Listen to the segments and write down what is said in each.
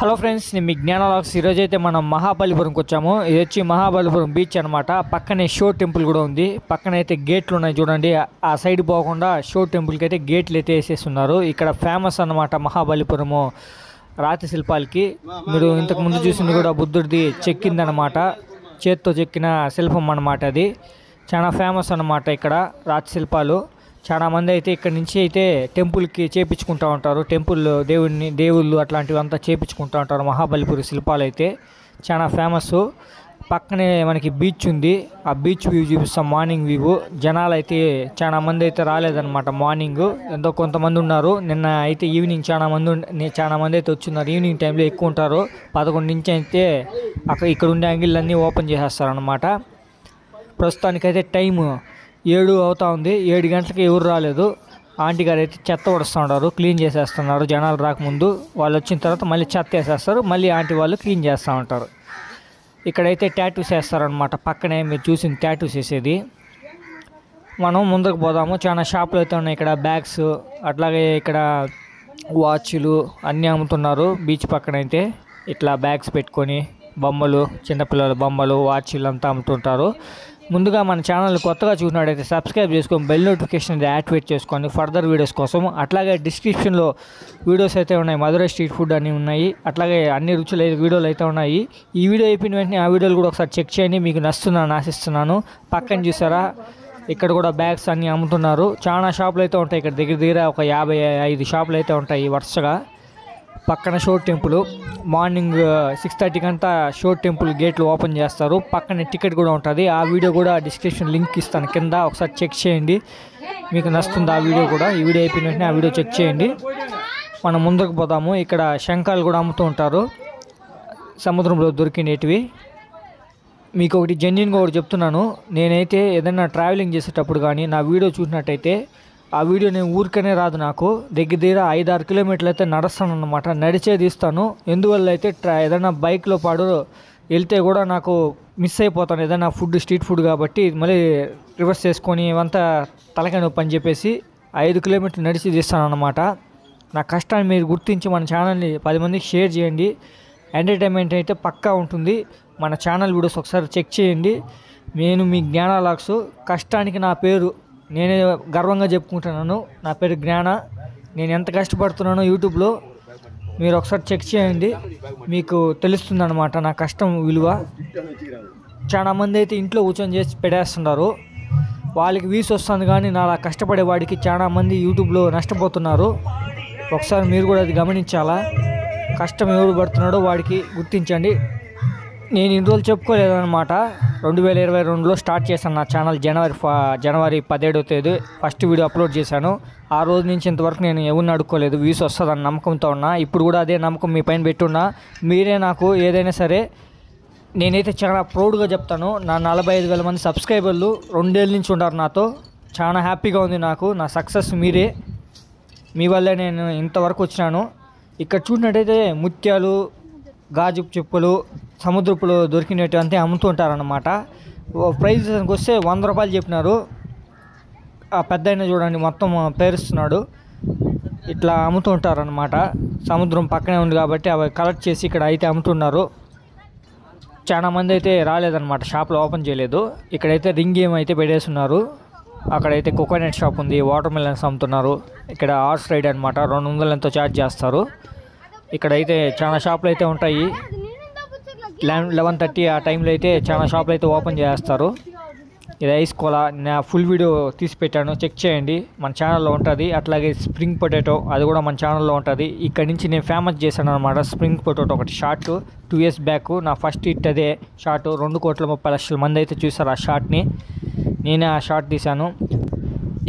Hello friends, నేను మీ జ్ఞానలాక్స్. ఈరోజు అయితే మనం మహాబలిపురంకి వచ్చాము. ఇది వచ్చి మహాబలిపురం బీచ్ అనమాట. పక్కనే షో టెంపుల్ కూడా ఉంది. పక్కన అయితే గేట్లు ఉన్నాయి చూడండి. ఆ సైడ్ పోకుండా షో టెంపుల్కి అయితే గేట్లు అయితే వేసేస్తున్నారు. ఇక్కడ ఫేమస్ అన్నమాట మహాబలిపురము రాతి శిల్పాలకి. మీరు ఇంతకు ముందు చూసింది కూడా బుద్ధుడిది చెక్కిందనమాట, చేత్తో చెక్కిన శిల్పం అన్నమాట. అది చాలా ఫేమస్ అన్నమాట ఇక్కడ రాతి శిల్పాలు. చాలామంది అయితే ఇక్కడ నుంచి అయితే టెంపుల్కి చేపించుకుంటూ ఉంటారు. టెంపుల్ దేవుళ్ళు అట్లాంటివి అంతా చేపించుకుంటూ ఉంటారు. మహాబలిపురం శిల్పాలు అయితే చాలా ఫేమస్. పక్కనే మనకి బీచ్ ఉంది. ఆ బీచ్ వ్యూ చూపిస్తాం, మార్నింగ్ వ్యూ. జనాలు అయితే చాలా మంది అయితే రాలేదన్నమాట. మార్నింగ్ ఎంతో కొంతమంది ఉన్నారు. నిన్న అయితే ఈవినింగ్ చాలా మంది అయితే వచ్చిన్నారు. ఈవినింగ్ టైంలో ఎక్కువ ఉంటారు. 11 నుంచి అయితే ఇక్కడ ఉండే యాంగిల్ అన్నీ ఓపెన్ చేసేస్తారనమాట. ప్రస్తుతానికైతే టైము 7 అవుతా ఉంది. 7 గంటలకి ఎవరు రాలేదు. ఆంటీ గారు అయితే చెత్త ఉడుస్తూ ఉంటారు, క్లీన్ చేసేస్తున్నారు. జనాలు రాకముందు వాళ్ళు వచ్చిన తర్వాత మళ్ళీ చెత్త వేసేస్తారు. మళ్ళీ ఆంటీ వాళ్ళు క్లీన్ చేస్తూ ఉంటారు. ఇక్కడైతే టాటూస్ వేస్తారనమాట. పక్కనే మీరు చూసిన టాటూస్ వేసేది. మనం ముందుకు పోదాము. చాలా షాపులు అయితే ఉన్నాయి ఇక్కడ. బ్యాగ్స్ అట్లాగే ఇక్కడ వాచ్లు అన్నీ అమ్ముతున్నారు. బీచ్ పక్కన అయితే ఇట్లా బ్యాగ్స్ పెట్టుకొని బొమ్మలు, చిన్నపిల్లల బొమ్మలు, వాచ్లు అంతా అమ్ముతుంటారు. ముందుగా మన ఛానల్ కొత్తగా చూసినట్టయితే సబ్స్క్రైబ్ చేసుకొని బెల్ నోటిఫికేషన్ యాక్టివేట్ చేసుకోండి ఫర్దర్ వీడియోస్ కోసం. అట్లాగే డిస్క్రిప్షన్లో వీడియోస్ అయితే ఉన్నాయి. మధురై స్ట్రీట్ ఫుడ్ అన్నీ ఉన్నాయి. అట్లాగే అన్ని రుచుల వీడియోలు అయితే ఉన్నాయి. ఈ వీడియో అయిపోయిన వెంటనే ఆ వీడియోలు కూడా ఒకసారి చెక్ చేయండి. మీకు నచ్చుతుందని ఆశిస్తున్నాను. పక్కన చూసారా, ఇక్కడ కూడా బ్యాగ్స్ అన్నీ అమ్ముతున్నారు. చాలా షాపులు అయితే ఉంటాయి ఇక్కడ. దగ్గర ఒక 55 షాపులు అయితే ఉంటాయి వరుసగా. పక్కన షో టెంపుల్ మార్నింగ్ 6:30 అంతా షో టెంపుల్ గేట్లు ఓపెన్ చేస్తారు. పక్కనే టికెట్ కూడా ఉంటుంది. ఆ వీడియో కూడా డిస్క్రిప్షన్ లింక్ ఇస్తాను కింద, ఒకసారి చెక్ చేయండి. మీకు నచ్చుతుంది ఆ వీడియో కూడా. ఈ వీడియో అయిపోయిన వెంటనే ఆ వీడియో చెక్ చేయండి. మనం ముందుకు పోదాము. ఇక్కడ శంఖాలు కూడా అమ్ముతూ ఉంటారు, సముద్రంలో దొరికినవి. మీకు ఒకటి జెన్యున్గా ఒకటి చెప్తున్నాను. నేనైతే ఏదైనా ట్రావెలింగ్ చేసేటప్పుడు కానీ నా వీడియో చూసినట్టయితే ఆ వీడియో నేను ఊరికనే రాదు. నాకు దగ్గర 5-6 కిలోమీటర్లు అయితే నడుస్తాను అన్నమాట. నడిచే తీస్తాను. ఎందువల్ల అయితే ఏదైనా బైక్లో పాడు వెళ్తే కూడా నాకు మిస్ అయిపోతాను. ఏదైనా ఫుడ్ స్ట్రీట్ ఫుడ్ కాబట్టి మళ్ళీ రివర్స్ చేసుకొని ఇవంతా తలకాయ నొప్పి అని చెప్పేసి 5 కిలోమీటర్లు నడిచి తీస్తాను అన్నమాట. నా కష్టాన్ని మీరు గుర్తించి మన ఛానల్ని 10 మందికి షేర్ చేయండి. ఎంటర్టైన్మెంట్ అయితే పక్కా ఉంటుంది. మన ఛానల్ వీడియోస్ ఒకసారి చెక్ చేయండి. నేను మీ జ్ఞానలాక్స్. కష్టానికి నా పేరు నేనే గర్వంగా చెప్పుకుంటున్నాను. నా పేరు జ్ఞాన. నేను ఎంత కష్టపడుతున్నానో యూట్యూబ్లో మీరు ఒకసారి చెక్ చేయండి. మీకు తెలుస్తుంది అన్నమాట నా కష్టం విలువ. చాలామంది అయితే ఇంట్లో కూర్చొని చేసి పెట్టేస్తున్నారు. వాళ్ళకి వ్యూస్ వస్తుంది కానీ నా కష్టపడే వాడికి చాలామంది యూట్యూబ్లో నష్టపోతున్నారు. ఒకసారి మీరు కూడా అది గమనించాలా. కష్టం ఎవరు పడుతున్నాడో వాడికి గుర్తించండి. నేను ఇన్ని రోజులు చెప్పుకోలేదన్నమాట. 2022లో స్టార్ట్ చేశాను నా ఛానల్. జనవరి 17వ తేదీ ఫస్ట్ వీడియో అప్లోడ్ చేశాను. ఆ రోజు నుంచి ఇంతవరకు నేను ఎవరిని అడుక్కోలేదు. వ్యూస్ వస్తుందని నమ్మకంతో ఉన్నా. ఇప్పుడు కూడా అదే నమ్మకం మీ పైన పెట్టున్నా. మీరే నాకు ఏదైనా సరే, నేనైతే చాలా ప్రౌడ్గా చెప్తాను. నా 45,000 మంది సబ్స్క్రైబర్లు 2 ఏళ్ళ నుంచి ఉన్నారు నాతో. చాలా హ్యాపీగా ఉంది నాకు. నా సక్సెస్ మీరే. మీ వల్లే నేను ఇంతవరకు వచ్చినాను. ఇక్కడ చూసినట్టయితే ముత్యాలు, గాజు చెప్పులు, సముద్రపులు దొరికినట్టు అంతే అమ్ముతూ ఉంటారన్నమాట. ప్రైజ్కి వస్తే 100 రూపాయలు చెప్పినారు. ఆ పెద్ద అయినా చూడండి మొత్తం పేరుస్తున్నాడు. ఇట్లా అమ్ముతూ ఉంటారనమాట. సముద్రం పక్కనే ఉంది కాబట్టి అవి కలెక్ట్ చేసి ఇక్కడ అయితే అమ్ముతున్నారు. చాలామంది అయితే రాలేదన్నమాట, షాప్లో ఓపెన్ చేయలేదు. ఇక్కడైతే రింగ్ గేమ్ అయితే పెట్టేస్తున్నారు. అక్కడైతే కోకోనట్ షాప్ ఉంది, వాటర్ మిలన్స్ అమ్ముతున్నారు. ఇక్కడ హార్స్ రైడ్ అనమాట, 200 ఎంతో ఛార్జ్ చేస్తారు. ఇక్కడైతే చాలా షాపులు అయితే ఉంటాయి. 11:30 ఆ టైంలో అయితే చాలా షాపులు అయితే ఓపెన్ చేస్తారు. ఇది ఐస్ కోలా. నా ఫుల్ వీడియో తీసి పెట్టాను, చెక్ చేయండి. మన ఛానల్లో ఉంటుంది. అట్లాగే స్ప్రింగ్ పొటాటో, అది కూడా మన ఛానల్లో ఉంటుంది. ఇక్కడ నుంచి నేను ఫేమస్ చేశాను అనమాట. స్ప్రింగ్ పొటాటో ఒకటి షార్ట్ 2 years బ్యాక్ నా ఫస్ట్ హిట్ అదే షార్ట్. 2,30,00,000 మంది అయితే చూసారు ఆ షార్ట్ని. నేనే ఆ షార్ట్ తీశాను.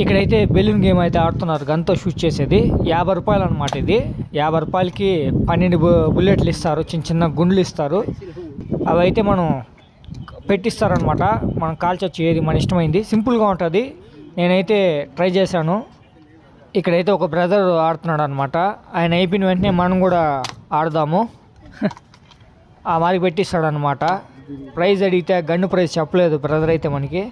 ఇక్కడైతే బెలూన్ గేమ్ అయితే ఆడుతున్నారు, గన్తో షూట్ చేసేది. 50 రూపాయలు అనమాట. ఇది 50 రూపాయలకి 12 బుల్లెట్లు ఇస్తారు, చిన్న గుండ్లు ఇస్తారు. అవి అయితే మనం పెట్టిస్తారనమాట. మనం కాల్చొచ్చు, ఏది మన ఇష్టమైంది. సింపుల్గా ఉంటుంది. నేనైతే ట్రై చేశాను. ఇక్కడైతే ఒక బ్రదర్ ఆడుతున్నాడు అనమాట. ఆయన అయిపోయిన వెంటనే మనం కూడా ఆడదాము. ఆ మారి పెట్టిస్తాడు అనమాట. ప్రైజ్ అడిగితే గన్ను ప్రైజ్ చెప్పలేదు బ్రదర్ అయితే మనకి.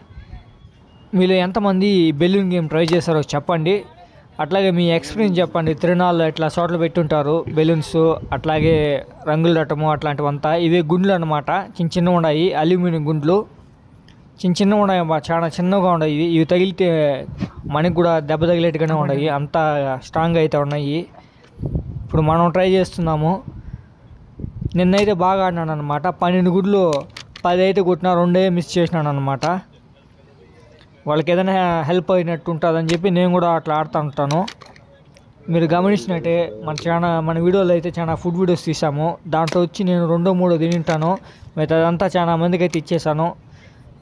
మీలో ఎంతమంది బెలూన్ గేమ్ ట్రై చేశారో చెప్పండి. అట్లాగే మీ ఎక్స్పీరియన్స్ చెప్పండి. తిరణాల్లో ఇట్లా చోట్ల పెట్టుంటారు బెలూన్స్, అట్లాగే రంగులు రటము అట్లాంటివంతా. ఇవే గుండ్లు అనమాట, చిన్న చిన్నగా ఉన్నాయి, అల్యూమినియం గుండ్లు చిన్న చిన్నగా ఉన్నాయి, చాలా చిన్నగా ఉన్నాయి. ఇవి తగిలితే మనకి కూడా దెబ్బ తగిలేట్టుగానే ఉన్నాయి, అంత స్ట్రాంగ్ అయితే ఉన్నాయి. ఇప్పుడు మనం ట్రై చేస్తున్నాము. నిన్నైతే బాగా ఆడినాను అనమాట. 12 గుడ్లు 10 అయితే కొట్టినా, 2 మిస్ చేసినాను అనమాట. వాళ్ళకి ఏదైనా హెల్ప్ అయినట్టు ఉంటుందని చెప్పి నేను కూడా అట్లా ఆడుతూ ఉంటాను. మీరు గమనించినట్టే మన వీడియోలో అయితే చాలా ఫుడ్ వీడియోస్ తీసాము. దాంట్లో వచ్చి నేను 2-3 తింటాను, మిగతాదంతా చాలా మందికి అయితే ఇచ్చేసాను.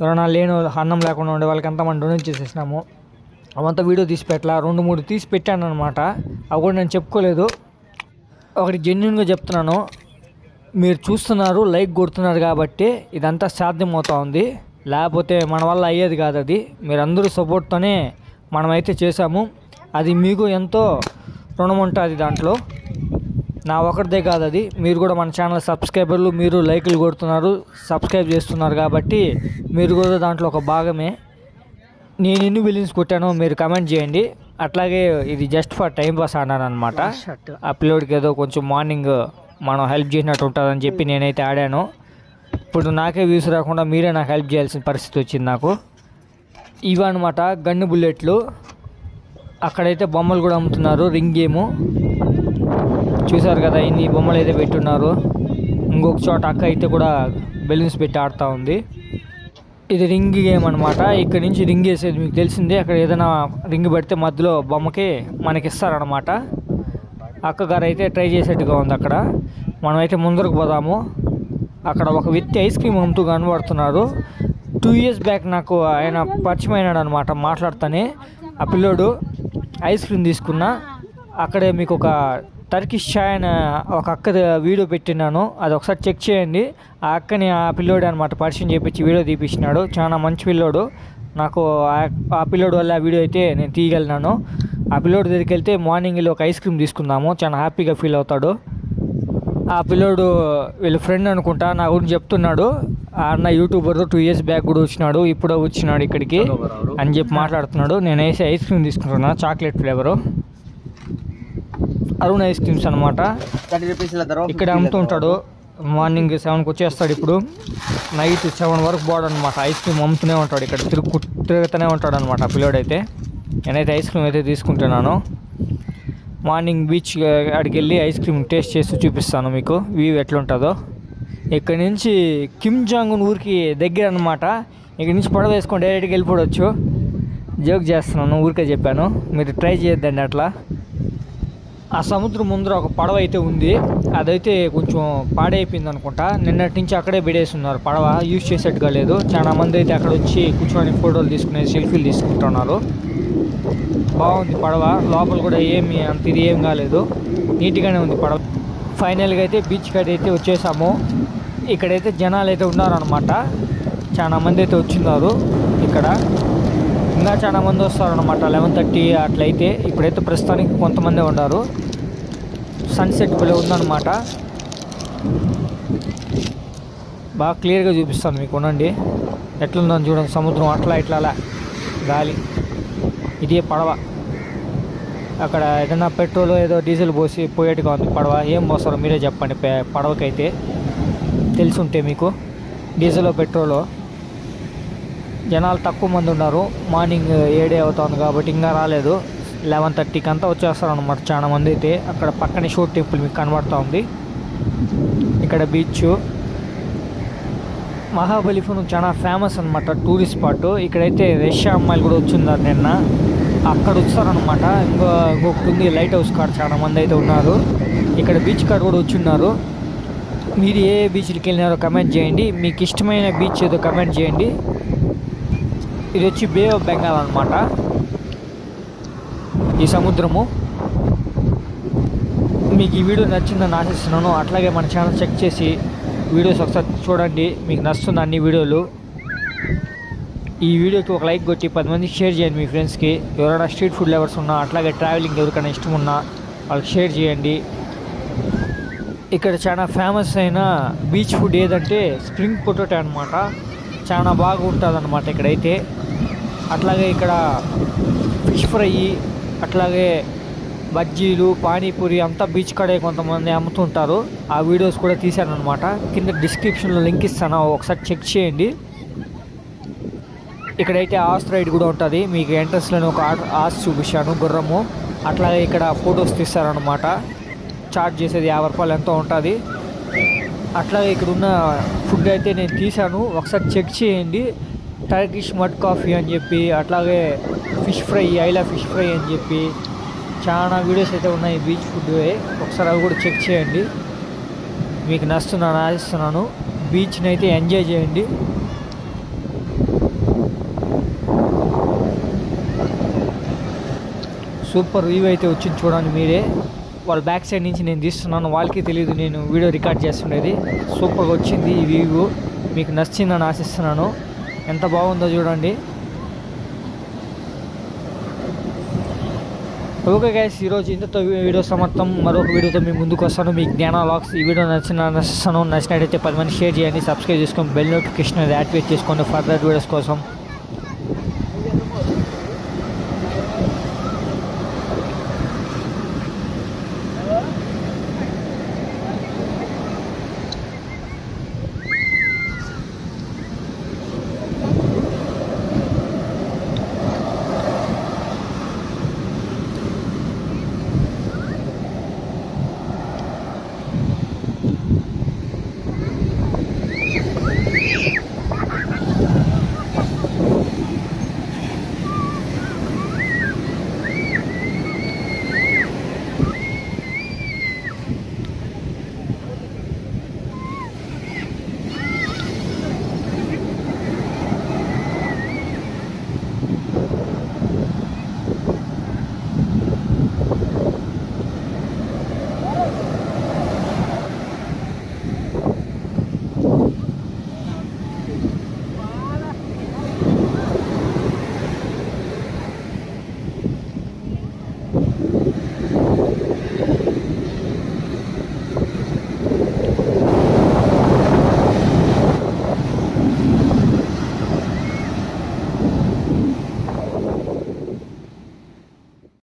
ఎవరైనా లేని అన్నం లేకుండా ఉండే వాళ్ళకి అంతా మనం డొనేట్ చేసేసినాము. అవంతా వీడియో తీసి పెట్టాల, 2-3 తీసి పెట్టాను అనమాట. అవి కూడా నేను చెప్పుకోలేదు. ఒకటి జెన్యున్గా చెప్తున్నాను, మీరు చూస్తున్నారు, లైక్ కొడుతున్నారు కాబట్టి ఇదంతా సాధ్యమవుతా ఉంది. లేకపోతే మన వల్ల అయ్యేది కాదు. అది మీరందరూ సపోర్ట్తోనే మనమైతే చేసాము. అది మీకు ఎంతో రుణం ఉంటుంది దాంట్లో. నా ఒకటిదే కాదు అది, మీరు కూడా మన ఛానల్ సబ్స్క్రైబర్లు, మీరు లైకులు కొడుతున్నారు, సబ్స్క్రైబ్ చేస్తున్నారు కాబట్టి మీరు కూడా దాంట్లో ఒక భాగమే. నేను ఎన్ని బిలియన్స్ కొట్టానో మీరు కమెంట్ చేయండి. అట్లాగే ఇది జస్ట్ ఫర్ టైం పాస్ ఆడాను అనమాట. ఆ పిల్లోడికి ఏదో కొంచెం మార్నింగ్ మనం హెల్ప్ చేసినట్టు ఉంటుందని చెప్పి నేనైతే ఆడాను. ఇప్పుడు నాకే వ్యూస్ రాకుండా మీరే నాకు హెల్ప్ చేయాల్సిన పరిస్థితి వచ్చింది నాకు. ఇవన్నమాట గన్ను బుల్లెట్లు. అక్కడైతే బొమ్మలు కూడా అమ్ముతున్నారు, రింగ్ గేము చూసారు కదా, ఇన్ని బొమ్మలు అయితే పెట్టున్నారు. ఇంకొక చోట అక్క అయితే కూడా బెలూన్స్ పెట్టి ఆడుతూ ఉంది. ఇది రింగ్ గేమ్ అనమాట. ఇక్కడ నుంచి రింగ్ వేసేది మీకు తెలిసిందే. అక్కడ ఏదైనా రింగ్ పెడితే మధ్యలో బొమ్మకి మనకి ఇస్తారనమాట. అక్కగారు అయితే ట్రై చేసేట్టుగా ఉంది. అక్కడ మనమైతే ముందరకు పోదాము. అక్కడ ఒక వ్యక్తి ఐస్ క్రీమ్ అమ్ముతూ కనబడుతున్నారు. 2 years బ్యాక్ నాకు ఆయన పరిచయం అయినాడు అనమాట మాట్లాడుతానే. ఆ పిల్లోడు ఐస్ క్రీమ్ తీసుకున్నా. అక్కడే మీకు ఒక టర్కిష్ చాయ్ అని ఒక అక్క వీడియో పెట్టినాను, అది ఒకసారి చెక్ చేయండి. ఆ అక్కని ఆ పిల్లోడు అనమాట పరిచయం చేపించి వీడియో తీపించినాడు. చాలా మంచి పిల్లోడు. నాకు ఆ పిల్లోడు వల్ల ఆ వీడియో అయితే నేను తీయగలిగినాను. ఆ పిల్లోడు దగ్గరికి వెళ్తే మార్నింగ్ వెళ్ళి ఒక ఐస్ క్రీమ్ తీసుకుందాము, చాలా హ్యాపీగా ఫీల్ అవుతాడు. ఆ పిల్లోడు వీళ్ళ ఫ్రెండ్ అనుకుంటా, నా గురించి చెప్తున్నాడు. ఆ అన్న యూట్యూబర్ 2 years బ్యాక్ కూడా వచ్చినాడు, ఇప్పుడే వచ్చినాడు ఇక్కడికి అని చెప్పి మాట్లాడుతున్నాడు. నేను వేసి ఐస్ క్రీమ్ తీసుకుంటున్నా, chocolate flavour, Arun ice creams అనమాట. ఇక్కడ అమ్ముతుంటాడు. మార్నింగ్ 7కి వచ్చేస్తాడు. ఇప్పుడు నైట్ 7 వరకు పోవడం అనమాట. ఐస్ క్రీమ్ అమ్ముతూనే ఉంటాడు, ఇక్కడ తిరుగుతూనే ఉంటాడు అనమాట ఆ పిల్లోడైతే. నేనైతే ఐస్ క్రీమ్ అయితే తీసుకుంటున్నాను. మార్నింగ్ బీచ్ అడిగి వెళ్ళి ఐస్ క్రీమ్ టేస్ట్ చేసి చూపిస్తాను మీకు వ్యూ ఎట్లుంటుందో. ఇక్కడ నుంచి కిమ్ జాంగ్ ఉన్ ఊరికి దగ్గర అనమాట. ఇక్కడ నుంచి పడవ వేసుకొని డైరెక్ట్గా వెళ్ళిపోవచ్చు. జోక్ చేస్తున్నాను, ఊరికే చెప్పాను, మీరు ట్రై చేయొద్దండి అట్లా. ఆ సముద్రం ముందర ఒక పడవ అయితే ఉంది, అదైతే కొంచెం పాడైపోయింది అనుకుంటా. నిన్నటి నుంచి అక్కడే బిడేసి ఉన్నారు, పడవ యూజ్ చేసేట్టుగా లేదు. చాలా మంది అయితే అక్కడ వచ్చి కూర్చొని ఫోటోలు తీసుకునేది, సెల్ఫీలు తీసుకుంటున్నారు. బాగుంది పడవ, లోపల కూడా ఏమి అంత ఇది ఏం కాలేదు, నీట్గానే ఉంది పడవ. ఫైనల్గా అయితే బీచ్ కాడ అయితే వచ్చేసాము. ఇక్కడైతే జనాలు అయితే ఉన్నారనమాట, చాలా మంది అయితే వచ్చిన్నారు. ఇక్కడ ఇంకా చాలా మంది వస్తారనమాట 11:30 అట్లయితే. ఇప్పుడైతే ప్రస్తుతానికి కొంతమంది ఉన్నారు. సన్సెట్ భలే ఉందన్నమాట, బాగా క్లియర్గా చూపిస్తాను మీకు, ఉండండి. ఎట్లుందని చూడండి సముద్రం, అట్లా ఇట్లా గాలి. ఇదే పడవ. అక్కడ ఏదైనా పెట్రోల్ ఏదో డీజిల్ పోసి పోయేట్టుగా ఉంది పడవ. ఏం పోస్తారో మీరే చెప్పండి పడవకైతే, తెలిసి ఉంటే మీకు డీజిల్ పెట్రోలు. జనాలు తక్కువ మంది ఉన్నారు, మార్నింగ్ 7 అవుతుంది కాబట్టి ఇంకా రాలేదు. 11:30కి అంతా వచ్చేస్తారు అనమాట చాలా మంది అయితే. అక్కడ పక్కనే షో టెంపుల్ మీకు కనబడుతూ ఉంది. ఇక్కడ బీచ్ మహాబలిపురం చాలా ఫేమస్ అనమాట, టూరిస్ట్ స్పాట్. ఇక్కడైతే రష్యా అమ్మాయిలు కూడా వచ్చిన్నారు నిన్న, అక్కడ వచ్చారనమాట. ఇంకొకటి ఉంది లైట్ హౌస్ కాడ చాలా మంది అయితే ఉన్నారు. ఇక్కడ బీచ్ కాడ కూడా వచ్చిన్నారు. మీరు ఏ బీచ్కి వెళ్ళినారో కమెంట్ చేయండి, మీకు ఇష్టమైన బీచ్ ఏదో కమెంట్ చేయండి. ఇది వచ్చి బే ఆఫ్ బెంగాల్ అనమాట ఈ సముద్రము. మీకు ఈ వీడియో నచ్చిందని ఆశిస్తున్నాను. అట్లాగే మన ఛానల్ చెక్ చేసి వీడియోస్ ఒకసారి చూడండి, మీకు నచ్చుతుంది అన్ని వీడియోలు. ఈ వీడియోకి ఒక లైక్ కొట్టి 10 మందికి షేర్ చేయండి మీ ఫ్రెండ్స్కి. ఎవరైనా స్ట్రీట్ ఫుడ్ లవర్స్ ఉన్నా, అట్లాగే ట్రావెలింగ్ ఎవరికైనా ఇష్టం ఉన్నా వాళ్ళకి షేర్ చేయండి. ఇక్కడ చాలా ఫేమస్ అయిన బీచ్ ఫుడ్ ఏదంటే స్ప్రింగ్ పొటాటో అనమాట, చాలా బాగా ఉంటుంది అనమాట ఇక్కడైతే. అట్లాగే ఇక్కడ ఫిష్ ఫ్రై, అట్లాగే బజ్జీలు పానీపూరి అంతా బీచ్ కడే కొంతమంది అమ్ముతుంటారు. ఆ వీడియోస్ కూడా తీశాను అనమాట. కింద డిస్క్రిప్షన్లో లింక్ ఇస్తాను, ఒకసారి చెక్ చేయండి. ఇక్కడైతే హార్స్ రైడ్ కూడా ఉంటుంది. మీకు ఎంట్రన్స్లోనే ఒక హార్స్ చూపించాను, గుర్రము. అట్లాగే ఇక్కడ ఫొటోస్ తీస్తారనమాట. చార్జ్ చేసేది 50 రూపాయలు ఎంతో ఉంటుంది. అట్లాగే ఇక్కడ ఉన్న ఫుడ్ అయితే నేను తీశాను, ఒకసారి చెక్ చేయండి. టర్కిష్ మడ్ కాఫీ అని చెప్పి, అట్లాగే ఫిష్ ఫ్రై, ఐలా ఫిష్ ఫ్రై అని చెప్పి చాలా వీడియోస్ అయితే ఉన్నాయి బీచ్ ఫుడ్. ఒకసారి అవి కూడా చెక్ చేయండి. మీకు నచ్చుతుందని ఆశిస్తున్నాను. బీచ్ని అయితే ఎంజాయ్ చేయండి. సూపర్ వ్యూ అయితే వచ్చింది చూడండి మీరే. వాళ్ళ బ్యాక్ సైడ్ నుంచి నేను తీస్తున్నాను, వాళ్ళకి తెలియదు నేను వీడియో రికార్డ్ చేస్తుండేది. సూపర్గా వచ్చింది ఈ వ్యూ, మీకు నచ్చిందని ఆశిస్తున్నాను. ఎంత బాగుందో చూడండి. ఓకే గైస్, ఈరోజు ఇంతతో వీడియో సమాప్తం. మరొక వీడియోతో మీ ముందుకు వస్తాను. మీకు జ్ఞాన వ్లాగ్స్ ఈ వీడియో నచ్చినట్టయితే 10 మంది షేర్ చేయండి, సబ్స్క్రైబ్ చేసుకొని బెల్ నోటిఫికేషన్ యాక్టివేట్ చేసుకోండి ఫర్దర్ వీడియోస్ కోసం.